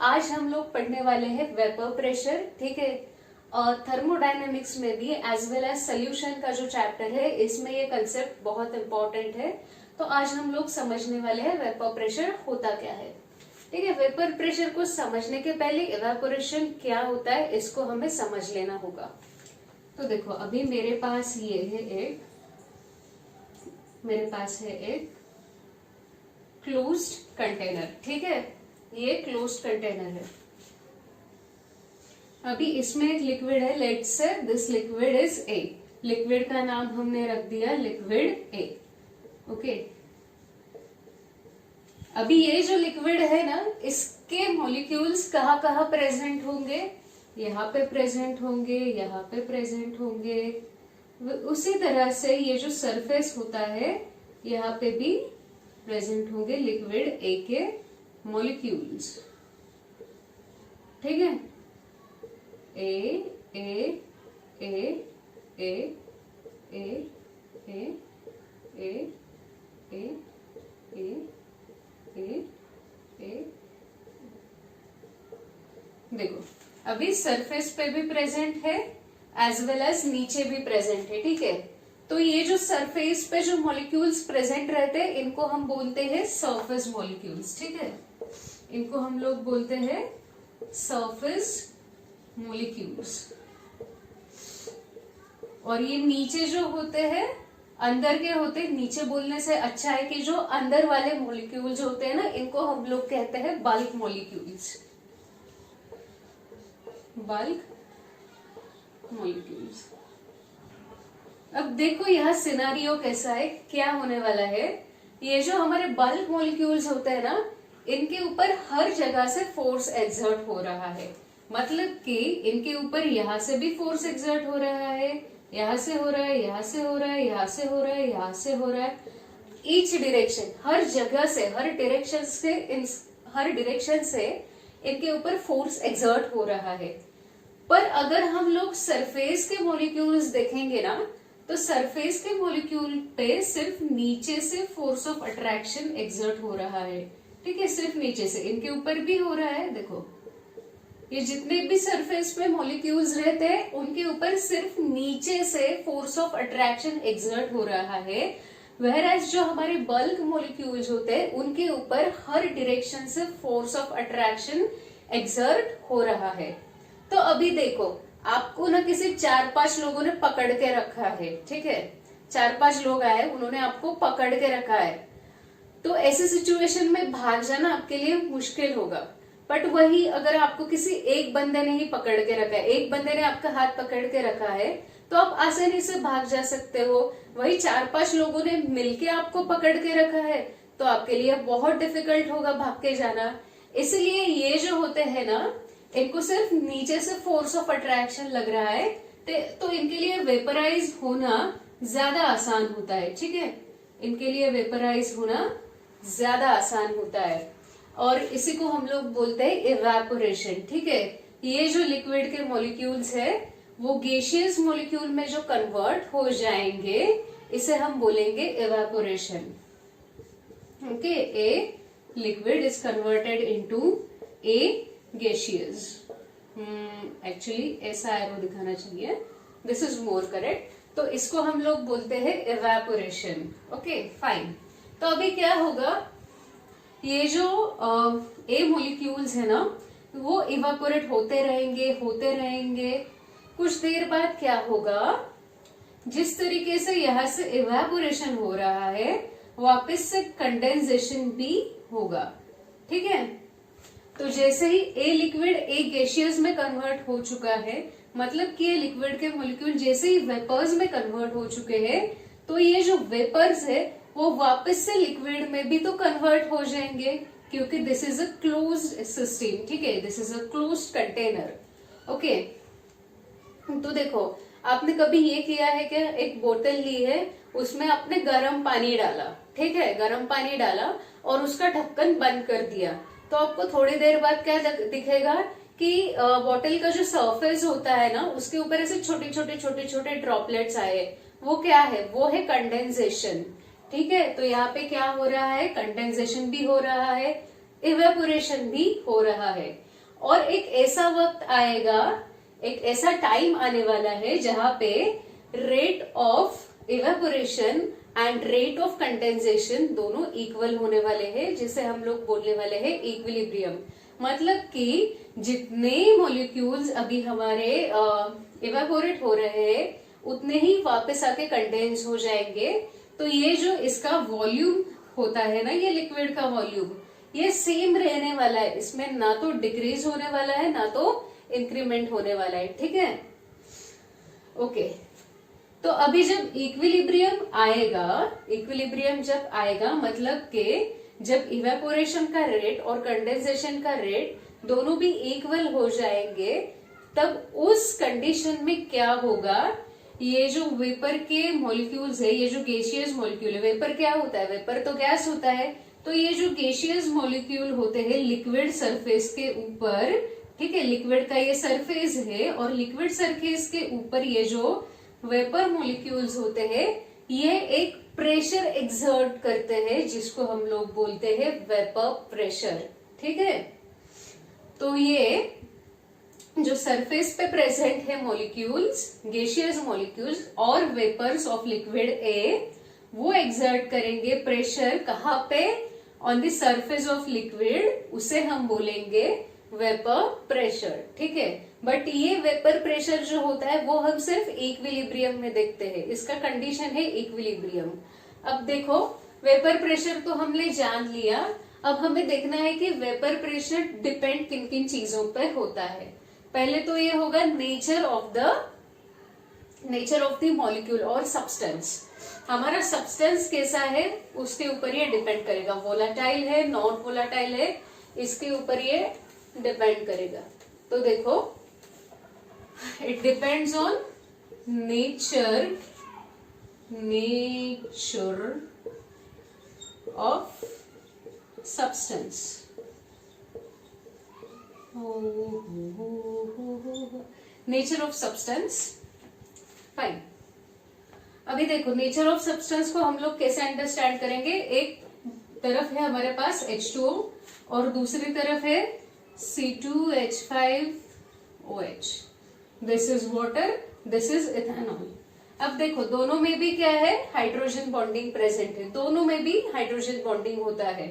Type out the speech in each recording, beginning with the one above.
आज हम लोग पढ़ने वाले हैं वेपर प्रेशर, ठीक है। थर्मोडायनेमिक्स में भी एज वेल एज सोल्यूशन का जो चैप्टर है इसमें ये कंसेप्ट बहुत इंपॉर्टेंट है। तो आज हम लोग समझने वाले हैं वेपर प्रेशर होता क्या है, ठीक है। वेपर प्रेशर को समझने के पहले इवेपोरेशन क्या होता है इसको हमें समझ लेना होगा। तो देखो अभी मेरे पास है एक क्लोज्ड कंटेनर, ठीक है। ये क्लोज्ड कंटेनर है। अभी इसमें एक लिक्विड है, let's say this liquid is a. Liquid का नाम हमने रख दिया लिक्विड ए, ओके। अभी ये जो लिक्विड है ना, इसके मॉलिक्यूल्स कहाँ कहाँ प्रेजेंट होंगे? यहाँ पे प्रेजेंट होंगे, यहाँ पे प्रेजेंट होंगे। उसी तरह से ये जो सरफेस होता है यहाँ पे भी प्रेजेंट होंगे लिक्विड ए के मॉलिक्यूल्स, ठीक है। ए ए ए ए ए ए ए ए ए ए ए। देखो अभी सरफेस पे भी प्रेजेंट है एज वेल एज नीचे भी प्रेजेंट है, ठीक है। तो ये जो सरफेस पे जो मॉलिक्यूल्स प्रेजेंट रहते हैं इनको हम बोलते हैं सरफेस मॉलिक्यूल्स, ठीक है। इनको हम लोग बोलते हैं सरफेस मॉलिक्यूल्स। और ये नीचे जो होते हैं अंदर के होते हैं। नीचे बोलने से अच्छा है कि जो अंदर वाले मॉलिक्यूल्स होते हैं ना इनको हम लोग कहते हैं बल्क मॉलिक्यूल्स, बल्क मॉलिक्यूल्स। अब देखो यहाँ सिनारियो कैसा है, क्या होने वाला है। ये जो हमारे बल्क मॉलिक्यूल्स होते हैं ना इनके ऊपर हर जगह से फोर्स एक्सर्ट हो रहा है। मतलब कि इनके ऊपर यहाँ से भी फोर्स एक्सर्ट हो रहा है, यहाँ से हो रहा है, यहाँ से हो रहा है, यहाँ से हो रहा है, यहाँ से हो रहा है। ईच डिरेक्शन, हर जगह से, हर डिरेक्शन से इनके ऊपर फोर्स एक्सर्ट हो रहा है। पर अगर हम लोग सरफेस के मॉलिक्यूल्स देखेंगे ना तो सरफेस के मॉलिक्यूल पे सिर्फ नीचे से फोर्स ऑफ अट्रैक्शन एक्सर्ट हो रहा है, ठीक है। सिर्फ नीचे से, इनके ऊपर भी हो रहा है। देखो ये जितने भी सरफेस पे मॉलिक्यूल्स रहते हैं उनके ऊपर सिर्फ नीचे से फोर्स ऑफ अट्रैक्शन एक्सर्ट हो रहा है। whereas जो हमारे बल्क मॉलिक्यूल्स होते हैं उनके ऊपर हर डायरेक्शन से फोर्स ऑफ अट्रैक्शन एक्सर्ट हो रहा है। तो अभी देखो आपको ना किसी 4-5 लोगों ने पकड़ के रखा है, ठीक है। 4-5 लोग आए, उन्होंने आपको पकड़ के रखा है। तो ऐसे सिचुएशन में भाग जाना आपके लिए मुश्किल होगा। बट वही अगर आपको किसी एक बंदे ने ही पकड़ के रखा है, एक बंदे ने आपका हाथ पकड़ के रखा है तो आप आसानी से भाग जा सकते हो। वही 4-5 लोगों ने मिलके आपको पकड़ के रखा है तो आपके लिए बहुत डिफिकल्ट होगा भाग के जाना। इसलिए ये जो होते हैं ना इनको सिर्फ नीचे से फोर्स ऑफ अट्रैक्शन लग रहा है तो इनके लिए वेपराइज होना ज्यादा आसान होता है, ठीक है। इनके लिए वेपराइज होना ज्यादा आसान होता है और इसी को हम लोग बोलते हैं इवेपोरेशन, ठीक है। ये जो लिक्विड के मॉलिक्यूल्स है वो गैसियस मॉलिक्यूल में जो कन्वर्ट हो जाएंगे इसे हम बोलेंगे evaporation, okay. A liquid is converted into A gaseous. Actually ऐसा एरो दिखाना चाहिए, दिस इज मोर करेक्ट। तो इसको हम लोग बोलते हैं इवेपोरेशन, ओके फाइन। तो अभी क्या होगा, ये जो ए मॉलिक्यूल्स है ना वो इवेपोरेट होते रहेंगे। कुछ देर बाद क्या होगा, जिस तरीके से यहाँ से इवेपोरेशन हो रहा है वापस से कंडेंसेशन भी होगा, ठीक है। तो जैसे ही ए लिक्विड ए गैसियस में कन्वर्ट हो चुका है, मतलब कि ये लिक्विड के मॉलिक्यूल जैसे ही वेपर्स में कन्वर्ट हो चुके हैं तो ये जो वेपर्स है वो वापस से लिक्विड में भी तो कन्वर्ट हो जाएंगे क्योंकि this is a closed system, ठीक है। This is a closed container, okay. तो देखो आपने कभी ये किया है क्या, एक बोतल ली है उसमें आपने गर्म पानी डाला, ठीक है। गर्म पानी डाला और उसका ढक्कन बंद कर दिया तो आपको थोड़ी देर बाद क्या दिखेगा कि बोतल का जो सरफेस होता है ना उसके ऊपर ऐसे छोटे छोटे ड्रॉपलेट्स आए। वो क्या है, वो है कंडेंसेशन, ठीक है। तो यहाँ पे क्या हो रहा है, कंडेंसेशन भी हो रहा है, इवेपोरेशन भी हो रहा है। और एक ऐसा वक्त आएगा, एक ऐसा टाइम आने वाला है जहां पे rate of evaporation and rate of condensation दोनों इक्वल होने वाले हैं, जिसे हम लोग बोलने वाले हैं इक्विलिब्रियम। मतलब कि जितने मॉलिक्यूल्स अभी हमारे इवेपोरेट हो रहे हैं उतने ही वापस आके कंडेंस हो जाएंगे। तो ये जो इसका वॉल्यूम होता है ना, ये लिक्विड का वॉल्यूम, ये सेम रहने वाला है, इसमें ना तो डिक्रीज होने वाला है ना तो इंक्रीमेंट होने वाला है। ठीक है, ओके। तो अभी जब इक्विलिब्रियम आएगा, इक्विलिब्रियम जब आएगा मतलब कि जब इवेपोरेशन का रेट और कंडेंसेशन का रेट दोनों भी इक्वल हो जाएंगे, तब उस कंडीशन में क्या होगा, ये जो वेपर के मॉलिक्यूल्स है, ये जो गैसियस मॉलिक्यूल है, वेपर क्या होता है, वेपर तो गैस होता है, तो ये जो गैसियस मॉलिक्यूल होते हैं लिक्विड सरफेस के ऊपर, ठीक है, लिक्विड का ये सरफेस है और लिक्विड सरफेस के ऊपर ये जो वेपर मॉलिक्यूल्स होते हैं ये एक प्रेशर एक्सर्ट करते हैं, जिसको हम लोग बोलते हैं वेपर प्रेशर। ठीक है, तो ये जो सरफेस पे प्रेजेंट है मॉलिक्यूल्स, गैसियस मॉलिक्यूल्स और वेपर्स ऑफ लिक्विड ए, वो एक्सर्ट करेंगे प्रेशर कहाँ पे, on the surface of liquid, उसे हम बोलेंगे वेपर प्रेशर। ठीक है, बट ये वेपर प्रेशर जो होता है वो हम सिर्फ इक्विलिब्रियम में देखते हैं, इसका कंडीशन है इक्विलिब्रियम। अब देखो, वेपर प्रेशर तो हमने जान लिया, अब हमें देखना है कि वेपर प्रेशर डिपेंड किन किन चीजों पर होता है। पहले तो ये होगा नेचर ऑफ द मॉलिक्यूल और सब्सटेंस। हमारा सब्सटेंस कैसा है उसके ऊपर ये डिपेंड करेगा, वोलाटाइल है, नॉन वोलाटाइल है, इसके ऊपर ये डिपेंड करेगा। तो देखो, it depends on nature of substance. Nature of substance, fine. अभी देखो, नेचर ऑफ सब्सटेंस को हम लोग कैसे अंडरस्टैंड करेंगे, एक तरफ है हमारे पास H2O और दूसरी तरफ है C2H5OH। This is water, this is ethanol. अब देखो, दोनों में भी क्या है, हाइड्रोजन बॉन्डिंग प्रेजेंट है, दोनों में भी हाइड्रोजन बॉन्डिंग होता है।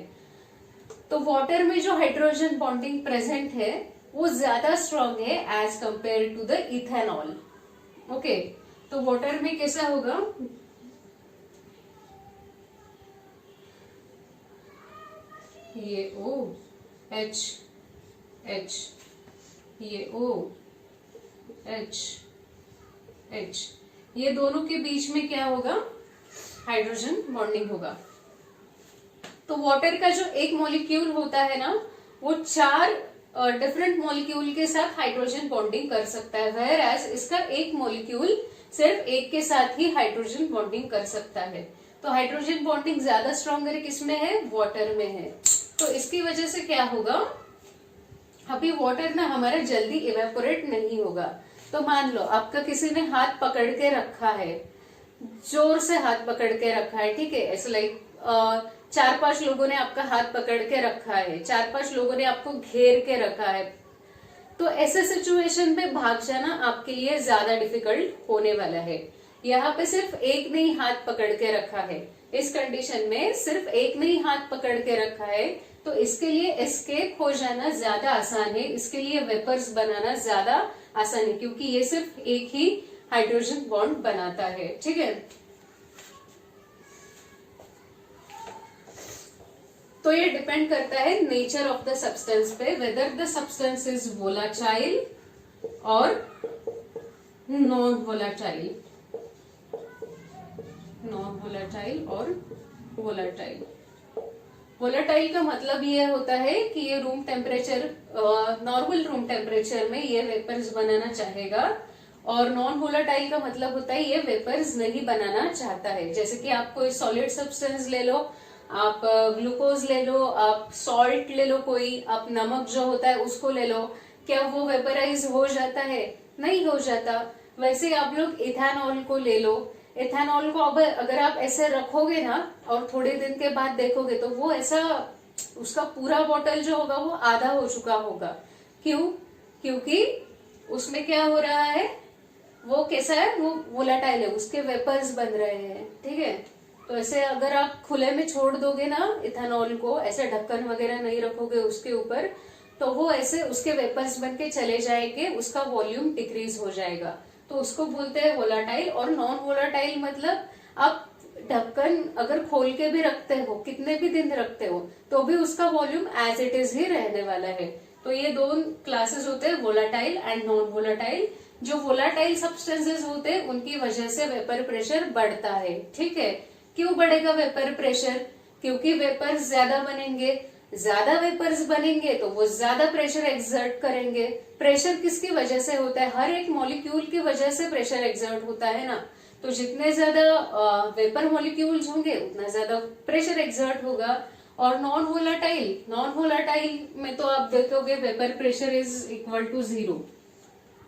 तो वाटर में जो हाइड्रोजन बॉन्डिंग प्रेजेंट है वो ज्यादा स्ट्रॉन्ग है as compare to the ethanol. Okay, तो वाटर में कैसा होगा, ये O H H, ये O H H, ये दोनों के बीच में क्या होगा, हाइड्रोजन बॉन्डिंग होगा। तो वाटर का जो एक मॉलिक्यूल होता है ना, वो 4 डिफरेंट मॉलिक्यूल के साथ हाइड्रोजन बॉन्डिंग कर सकता है, वेयर एज इसका एक मॉलिक्यूल सिर्फ एक के साथ ही हाइड्रोजन बॉन्डिंग कर सकता है। तो हाइड्रोजन बॉन्डिंग ज्यादा स्ट्रॉन्गर किसमें है, वाटर में है। तो इसकी वजह से क्या होगा, अभी वाटर ना हमारा जल्दी इवेपोरेट नहीं होगा। तो मान लो आपका किसी ने हाथ पकड़ के रखा है, जोर से हाथ पकड़ के रखा है, ठीक है, ऐसे लाइक 4-5 लोगों ने आपका हाथ पकड़ के रखा है, 4-5 लोगों ने आपको घेर के रखा है, तो ऐसे सिचुएशन में भाग जाना आपके लिए ज्यादा डिफिकल्ट होने वाला है। यहाँ पे सिर्फ एक ने ही हाथ पकड़ के रखा है, इस कंडीशन में सिर्फ एक ने ही हाथ पकड़ के रखा है, तो इसके लिए एस्केप हो जाना ज्यादा आसान है, इसके लिए वेपर्स बनाना ज्यादा आसान है, क्योंकि ये सिर्फ एक ही हाइड्रोजन बॉन्ड बनाता है। ठीक है, तो ये डिपेंड करता है नेचर ऑफ द सब्सटेंस पे, whether the substance is volatile और नॉन वोलाटाइल, नॉन वोलाटाइल और वोलाटाइल। वोलाटाइल का मतलब ये होता है कि ये room temperature, normal room temperature में ये वेपर्स बनाना चाहेगा, और नॉन वोलाटाइल का मतलब होता है ये वेपर्स नहीं बनाना चाहता है। जैसे कि आप कोई सॉलिड सब्सटेंस ले लो, आप ग्लूकोज ले लो, आप सॉल्ट ले लो, कोई आप नमक जो होता है उसको ले लो, क्या वो वेपराइज हो जाता है, नहीं हो जाता। वैसे आप लोग इथेनॉल को ले लो, इथेनॉल को अगर आप ऐसे रखोगे ना और थोड़े दिन के बाद देखोगे तो वो ऐसा, उसका पूरा बॉटल जो होगा वो आधा हो चुका होगा, क्यों? क्योंकि उसमें क्या हो रहा है, वो कैसा है, वो वोलाटाइल है, उसके वेपर्स बन रहे हैं, ठीक है। तो ऐसे अगर आप खुले में छोड़ दोगे ना इथेनॉल को, ऐसे ढक्कन वगैरह नहीं रखोगे उसके ऊपर, तो वो ऐसे उसके वेपर्स बन के चले जाएंगे, उसका वॉल्यूम डिक्रीज हो जाएगा, तो उसको बोलते हैं वोलाटाइल। और नॉन वोलाटाइल मतलब आप ढक्कन अगर खोल के भी रखते हो, कितने भी दिन रखते हो, तो भी उसका वॉल्यूम एज इट इज ही रहने वाला है। तो ये दो क्लासेस होते हैं, वोलाटाइल एंड नॉन वोलाटाइल। जो वोलाटाइल सब्सटेंसेस होते हैं उनकी वजह से वेपर प्रेशर बढ़ता है, ठीक है। क्यों बढ़ेगा वेपर प्रेशर? क्योंकि वेपर्स ज्यादा बनेंगे, ज्यादा वेपर्स बनेंगे तो वो ज्यादा प्रेशर एक्सर्ट करेंगे। प्रेशर किसकी वजह से होता है? हर एक मॉलिक्यूल की वजह से प्रेशर एक्सर्ट होता है ना। तो जितने ज्यादा वेपर मॉलिक्यूल्स होंगे उतना ज्यादा प्रेशर एक्सर्ट होगा। और नॉन वोलाटाइल में तो आप देखोगे vapour pressure is equal to 0।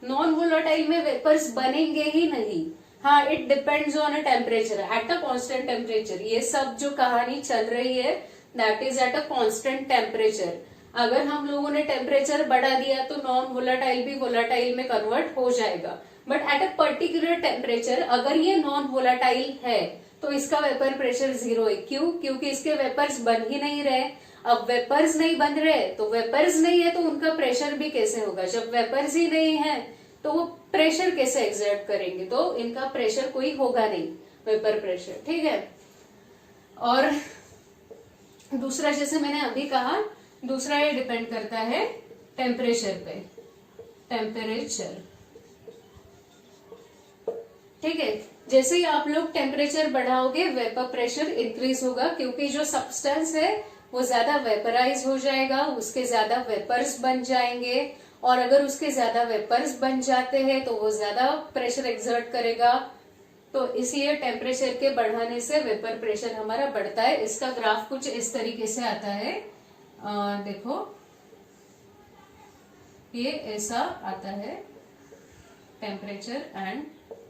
Non volatile में वेपर्स बनेंगे ही नहीं। हाँ, it depends on a temperature, at a constant temperature. ये सब जो कहानी चल रही है that is at a constant temperature. अगर हम लोगों ने टेम्परेचर बढ़ा दिया तो नॉन वोलाटाइल भी वोलाटाइल में कन्वर्ट हो जाएगा। But at a particular temperature अगर ये नॉन वोलाटाइल है तो इसका वेपर प्रेशर 0 है। क्यों? क्योंकि इसके वेपर्स बन ही नहीं रहे। अब वेपर्स नहीं बन रहे तो वेपर्स नहीं है तो उनका प्रेशर भी कैसे होगा? जब वेपर्स ही नहीं है तो वो प्रेशर कैसे एक्सर्ट करेंगे? तो इनका प्रेशर कोई होगा नहीं, वेपर प्रेशर, ठीक है। और दूसरा, जैसे मैंने अभी कहा, दूसरा ये डिपेंड करता है टेम्परेचर पे, टेम्परेचर, ठीक है। जैसे ही आप लोग टेम्परेचर बढ़ाओगे वेपर प्रेशर इंक्रीज होगा, क्योंकि जो सब्सटेंस है वो ज्यादा वेपराइज हो जाएगा, उसके ज्यादा वेपर्स बन जाएंगे। और अगर उसके ज्यादा वेपर्स बन जाते हैं तो वो ज्यादा प्रेशर एक्सर्ट करेगा। तो इसलिए टेम्परेचर के बढ़ाने से वेपर प्रेशर हमारा बढ़ता है। इसका ग्राफ कुछ इस तरीके से आता है, देखो ये ऐसा आता है, टेम्परेचर एंड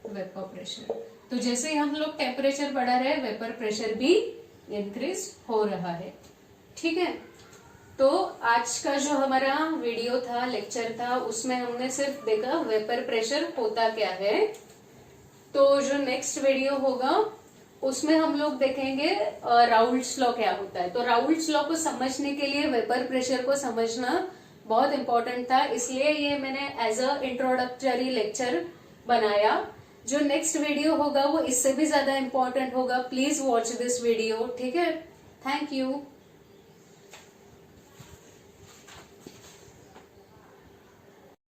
वेपर प्रेशर। तो जैसे ही हम लोग टेम्परेचर बढ़ा रहे हैं वेपर प्रेशर भी इंक्रीज हो रहा है, ठीक है। तो आज का जो हमारा वीडियो था, लेक्चर था, उसमें हमने सिर्फ देखा वेपर प्रेशर होता क्या है। तो जो नेक्स्ट वीडियो होगा उसमें हम लोग देखेंगे राउल्ट्स लॉ क्या होता है। तो राउल्ट्स लॉ को समझने के लिए वेपर प्रेशर को समझना बहुत इंपॉर्टेंट था, इसलिए ये मैंने एज अ इंट्रोडक्टरी लेक्चर बनाया। जो नेक्स्ट वीडियो होगा वो इससे भी ज्यादा इंपॉर्टेंट होगा। प्लीज वॉच दिस वीडियो, ठीक है। Thank you.